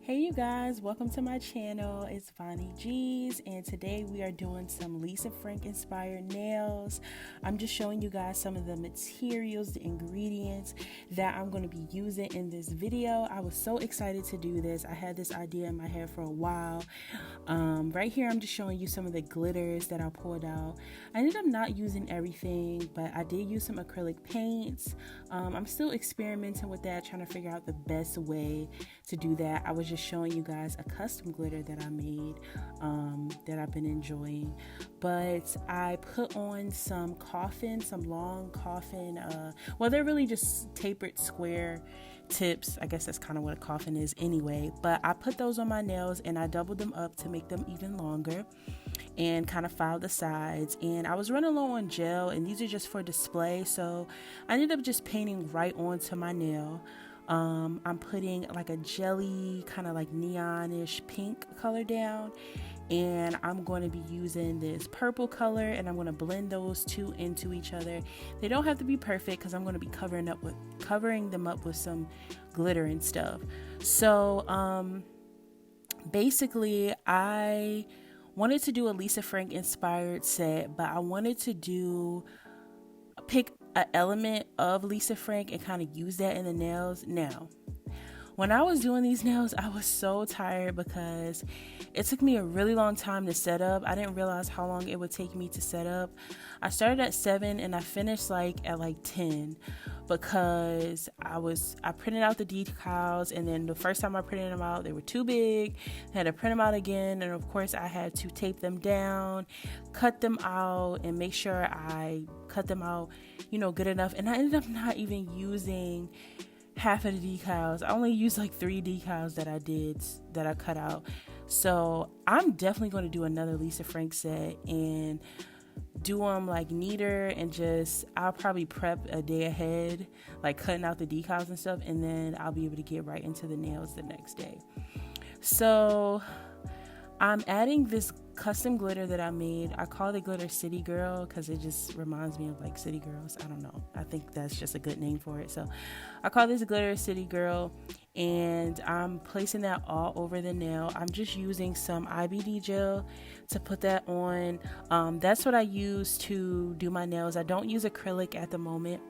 Hey you guys, welcome to my channel. It's Vonnie G's, and today we are doing some Lisa Frank inspired nails. I'm just showing you guys some of the materials, the ingredients that I'm going to be using in this video. I was so excited to do this. I had this idea in my head for a while. Right here I'm just showing you some of the glitters that I pulled out. I ended up not using everything, but I did use some acrylic paints. I'm still experimenting with that, trying to figure out the best way to do that. I was just showing you guys a custom glitter that I made that I've been enjoying, but I put on some long coffin, well, they're really just tapered square tips. I guess that's kind of what a coffin is anyway, but I put those on my nails and I doubled them up to make them even longer and kind of filed the sides. And I was running low on gel, and these are just for display, so I ended up just painting right onto my nail. I'm putting like a jelly kind of like neonish pink color down, and I'm going to be using this purple color, and I'm going to blend those two into each other. They don't have to be perfect because I'm going to be covering them up with some glitter and stuff. So basically I wanted to do a Lisa Frank inspired set, but I wanted to pick an element of Lisa Frank and kind of use that in the nails. Now, when I was doing these nails, I was so tired because it took me a really long time to set up. I didn't realize how long it would take me to set up. I started at 7 and I finished at 10 because I printed out the decals, and then the first time I printed them out, they were too big. I had to print them out again, and of course I had to tape them down, cut them out, and make sure I cut them out, good enough. And I ended up not even using half of the decals. I only used 3 decals that I cut out. So I'm definitely going to do another Lisa Frank set and do them neater, and I'll probably prep a day ahead, cutting out the decals and stuff, and then I'll be able to get right into the nails the next day. So I'm adding this custom glitter that I made. I call the glitter City Girl because it just reminds me of City Girls. I don't know. I think that's just a good name for it. So I call this glitter City Girl, and I'm placing that all over the nail. I'm just using some IBD gel to put that on. That's what I use to do my nails. I don't use acrylic at the moment.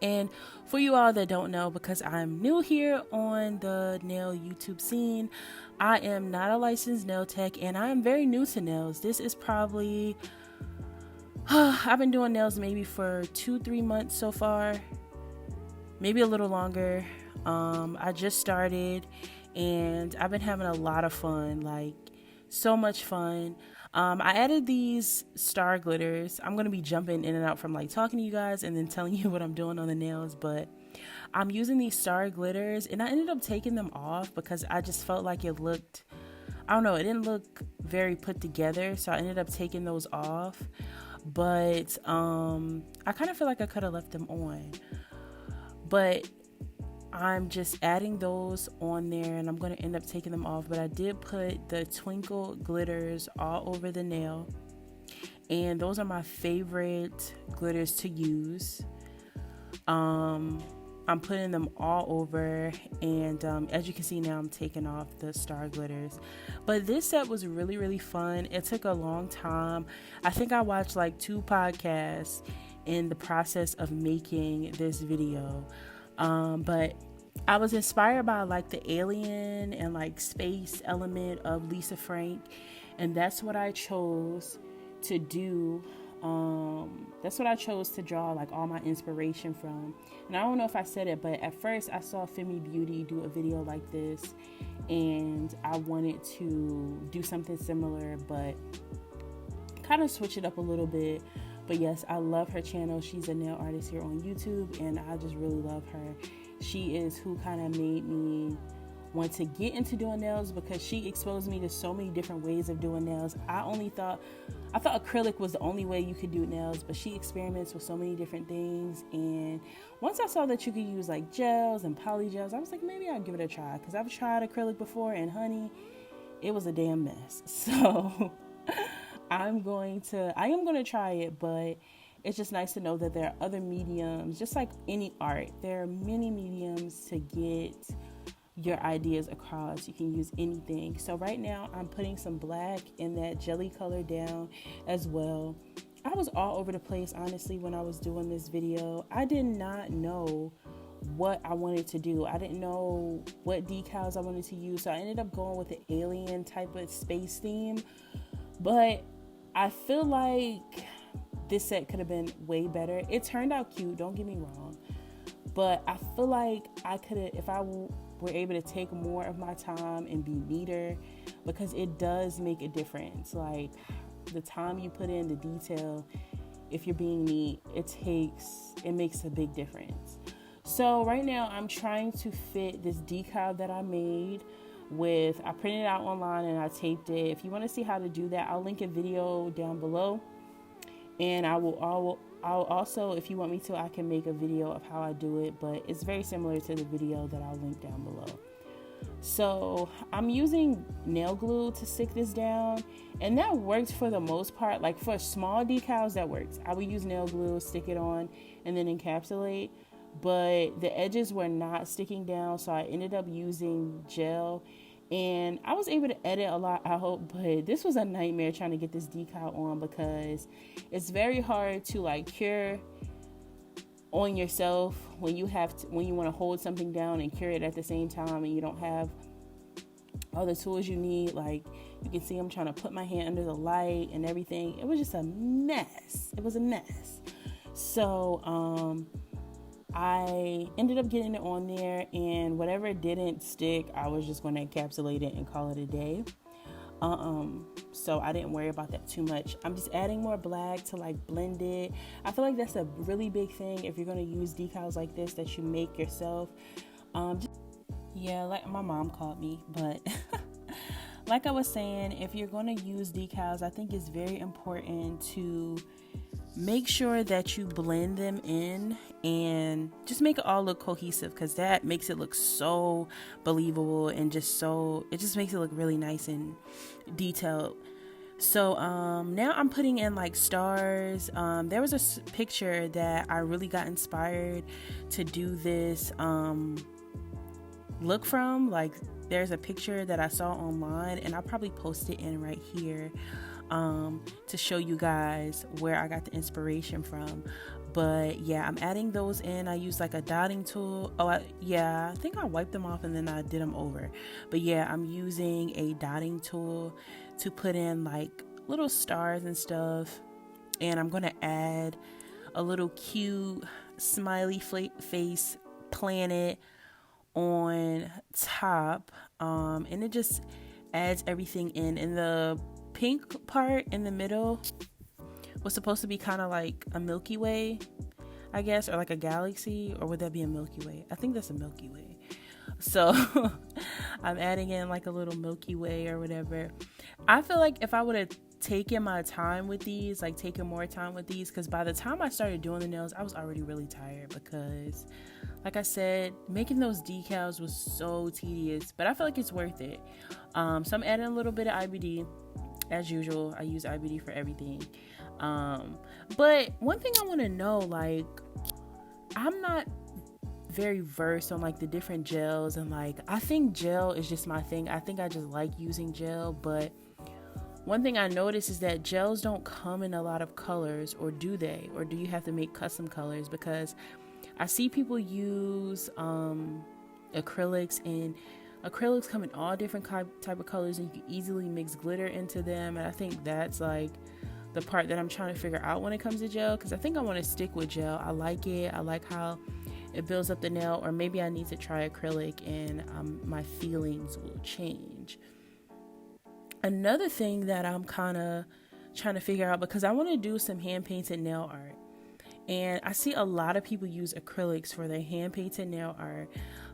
And for you all that don't know, because I'm new here on the nail YouTube scene, I am not a licensed nail tech, and I am very new to nails. This is probably, I've been doing nails maybe for 2-3 months so far, maybe a little longer. I just started, and I've been having a lot of fun, so much fun. I added these star glitters. I'm going to be jumping in and out from talking to you guys and then telling you what I'm doing on the nails, but I'm using these star glitters, and I ended up taking them off because I just felt like it looked, I don't know, it didn't look very put together, so I ended up taking those off. But I kind of feel like I could have left them on, but I'm just adding those on there, and I'm going to end up taking them off. But I did put the twinkle glitters all over the nail, and those are my favorite glitters to use. I'm putting them all over, and as you can see now, I'm taking off the star glitters. But this set was really, really fun. It took a long time. I think I watched 2 podcasts in the process of making this video. But I was inspired by the alien and space element of Lisa Frank, and that's what I chose to do. That's what I chose to draw all my inspiration from. And I don't know if I said it, but at first I saw Femi Beauty do a video like this, and I wanted to do something similar, but kind of switch it up a little bit. But yes, I love her channel. She's a nail artist here on YouTube, and I just really love her. She is who kind of made me want to get into doing nails, because she exposed me to so many different ways of doing nails. I thought acrylic was the only way you could do nails, but she experiments with so many different things. And once I saw that you could use gels and poly gels, I was like, maybe I'll give it a try, because I've tried acrylic before, and honey, it was a damn mess. So I am going to try it, but it's just nice to know that there are other mediums. Just like any art, there are many mediums to get your ideas across. You can use anything. So right now I'm putting some black and that jelly color down as well. I was all over the place, honestly, when I was doing this video. I did not know what I wanted to do. I didn't know what decals I wanted to use. So I ended up going with the alien type of space theme. But I feel like this set could have been way better. It turned out cute, don't get me wrong. But I feel like I could have, if I were able to take more of my time and be neater, because it does make a difference. Like the time you put in the detail, if you're being neat, it makes a big difference. So right now I'm trying to fit this decal that I made I printed it out online and I taped it. If you want to see how to do that, I'll link a video down below. And I'll also, if you want me to, I can make a video of how I do it, but it's very similar to the video that I'll link down below. So I'm using nail glue to stick this down, and that works for the most part. Like for small decals, that works. I would use nail glue, stick it on, and then encapsulate. But the edges were not sticking down, so I ended up using gel. And I was able to edit a lot out, but this was a nightmare trying to get this decal on, because it's very hard to like cure on yourself when you want to hold something down and cure it at the same time, and you don't have all the tools you need. Like you can see I'm trying to put my hand under the light and everything. It was just a mess. It was a mess. So I ended up getting it on there, and whatever didn't stick, I was just going to encapsulate it and call it a day. So I didn't worry about that too much. I'm just adding more black to like blend it. I feel like that's a really big thing if you're going to use decals like this that you make yourself. Like my mom called me, but like I was saying, if you're going to use decals, I think it's very important to make sure that you blend them in and just make it all look cohesive, because that makes it look so believable and it just makes it look really nice and detailed. So now I'm putting in like stars. There was a picture that I really got inspired to do this look from. Like there's a picture that I saw online, and I'll probably post it in right here to show you guys where I got the inspiration from. But yeah, I'm adding those in. I use like a dotting tool. I think I wiped them off and then I did them over. But yeah, I'm using a dotting tool to put in like little stars and stuff. And I'm going to add a little cute smiley face planet on top. And it just adds everything in. And the pink part in the middle was supposed to be kind of like a Milky Way, I guess, or like a galaxy, or would that be a Milky Way? I think that's a Milky Way. So I'm adding in like a little Milky Way or whatever. I feel like if I would have taken my time with these, like taken more time with these, because by the time I started doing the nails, I was already really tired, because like I said, making those decals was so tedious, but I feel like it's worth it. So I'm adding a little bit of IBD. As usual, I use IBD for everything. But one thing I want to know, like, I'm not very versed on like the different gels, and like I think gel is just my thing. I think I just like using gel. But one thing I noticed is that gels don't come in a lot of colors, or do they? Or do you have to make custom colors? Because I see people use acrylics, and acrylics come in all different type of colors, and you can easily mix glitter into them. And I think that's like the part that I'm trying to figure out when it comes to gel, because I think I want to stick with gel. I like it. I like how it builds up the nail, or maybe I need to try acrylic and my feelings will change. Another thing that I'm kind of trying to figure out, because I want to do some hand painted nail art, and I see a lot of people use acrylics for their hand painted nail art.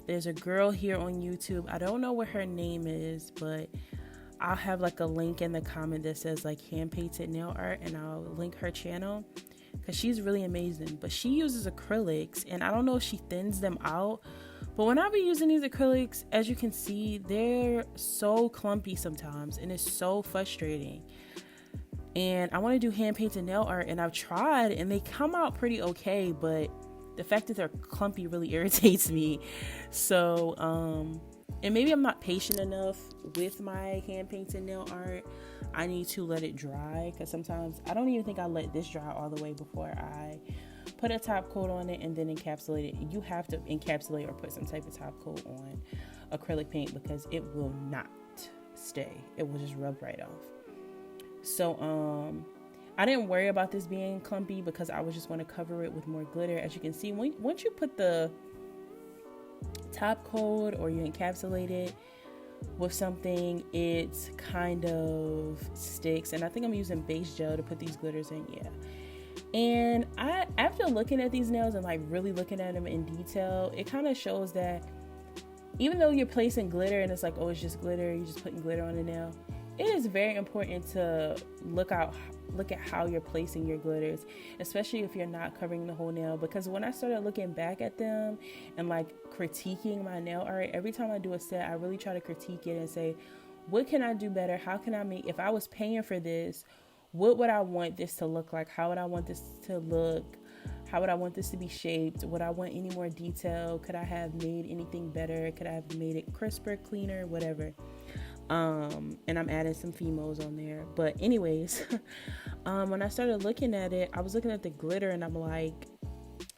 There's a girl here on YouTube. I don't know what her name is, but I'll have like a link in the comment that says like hand painted nail art, and I'll link her channel, because she's really amazing. But she uses acrylics, and I don't know if she thins them out, but when I be using these acrylics, as you can see, they're so clumpy sometimes, and it's so frustrating. And I want to do hand painted nail art, and I've tried, and they come out pretty okay, but the fact that they're clumpy really irritates me. So and maybe I'm not patient enough with my hand painted nail art. I need to let it dry, because sometimes I don't even think I let this dry all the way before I put a top coat on it and then encapsulate it. You have to encapsulate or put some type of top coat on acrylic paint, because it will not stay. It will just rub right off. So I didn't worry about this being clumpy, because I was just going to cover it with more glitter. As you can see, once you put the top coat or you encapsulate it with something, it kind of sticks. And I think I'm using base gel to put these glitters in. Yeah. And after looking at these nails and like really looking at them in detail, it kind of shows that even though you're placing glitter and it's like, oh, it's just glitter, you're just putting glitter on the nail, it is very important to look at how you're placing your glitters, especially if you're not covering the whole nail. Because when I started looking back at them and like critiquing my nail art, every time I do a set, I really try to critique it and say, what can I do better? How can I make, if I was paying for this, what would I want this to look like? How would I want this to look? How would I want this to be shaped? Would I want any more detail? Could I have made anything better? Could I have made it crisper, cleaner, whatever? And I'm adding some Fimos on there. But anyways, when I started looking at it, I was looking at the glitter and I'm like,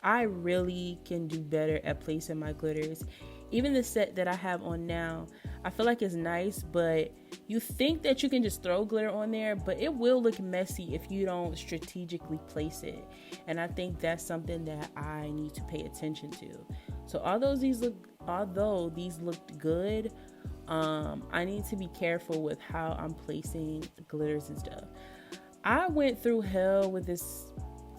I really can do better at placing my glitters. Even the set that I have on now, I feel like it's nice, but you think that you can just throw glitter on there, but it will look messy if you don't strategically place it. And I think that's something that I need to pay attention to. So although these looked good, I need to be careful with how I'm placing glitters and stuff. I went through hell with this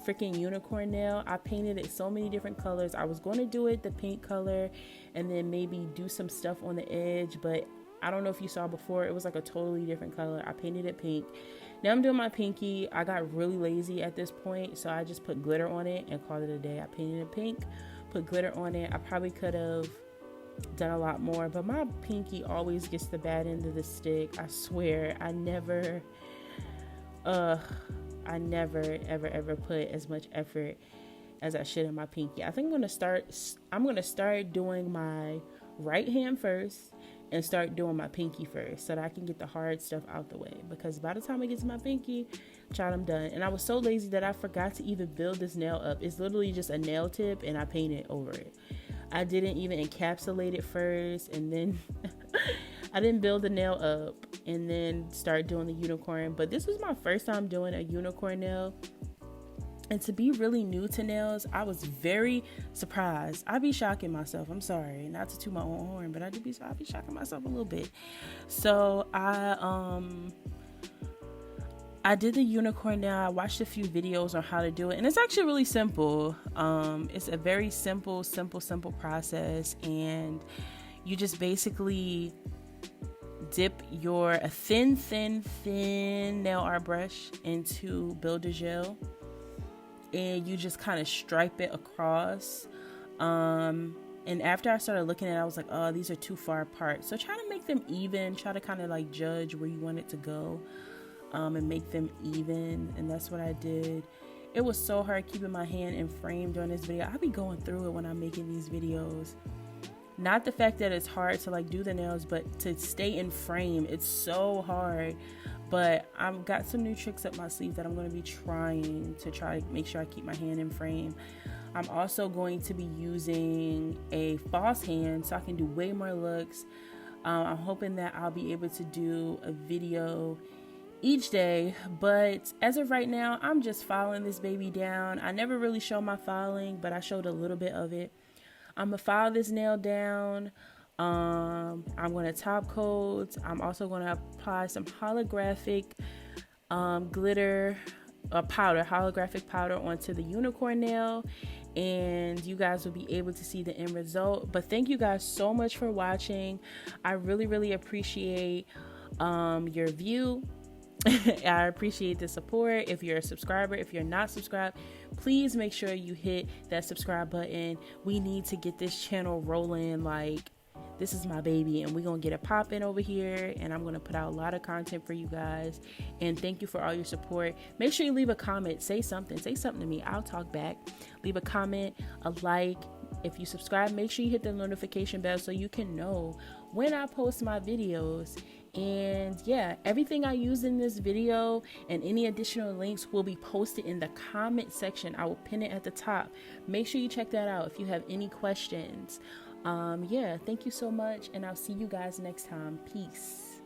freaking unicorn nail. I painted it so many different colors. I was going to do it the pink color and then maybe do some stuff on the edge, but I don't know if you saw before, it was like a totally different color. I painted it pink. Now I'm doing my pinky. I got really lazy at this point, so I just put glitter on it and called it a day. I painted it pink, put glitter on it. I probably could have done a lot more, but my pinky always gets the bad end of the stick. I swear, I never ever put as much effort as I should in my pinky. I think I'm gonna start doing my right hand first and start doing my pinky first, so that I can get the hard stuff out the way, because by the time I get to my pinky, child, I'm done. And I was so lazy that I forgot to even build this nail up. It's literally just a nail tip and I painted over it. I didn't even encapsulate it first, and then I didn't build the nail up and then start doing the unicorn. But this was my first time doing a unicorn nail, and to be really new to nails, I was very surprised. I be shocking myself. I'm sorry, not to toot my own horn, but I be shocking myself a little bit. So I did the unicorn nail. I watched a few videos on how to do it, and it's actually really simple. It's a very simple process, and you just basically dip a thin nail art brush into Builder Gel, and you just kind of stripe it across. And after I started looking at it, I was like, oh, these are too far apart. So try to make them even. Try to kind of like judge where you want it to go, and make them even. And that's what I did. It was so hard keeping my hand in frame during this video. I'll be going through it when I'm making these videos. Not the fact that it's hard to like do the nails, but to stay in frame. It's so hard. But I've got some new tricks up my sleeve that I'm going to be trying to make sure I keep my hand in frame. I'm also going to be using a false hand so I can do way more looks. I'm hoping that I'll be able to do a video each day, but as of right now, I'm just filing this baby down. I never really show my filing, but I showed a little bit of it. I'm gonna file this nail down. I'm going to top coat. I'm also going to apply some holographic holographic powder onto the unicorn nail, and you guys will be able to see the end result. But thank you guys so much for watching. I really appreciate your view. I appreciate the support. If you're a subscriber, if you're not subscribed, please make sure you hit that subscribe button. We need to get this channel rolling. Like, this is my baby, and we're gonna get it popping over here, and I'm gonna put out a lot of content for you guys. And thank you for all your support. Make sure you leave a comment. Say something to me. I'll talk back. Leave a comment, a like. If you subscribe, make sure you hit the notification bell so you can know when I post my videos. And yeah, everything I use in this video and any additional links will be posted in the comment section. I will pin it at the top. Make sure you check that out if you have any questions. Yeah, thank you so much, and I'll see you guys next time. Peace.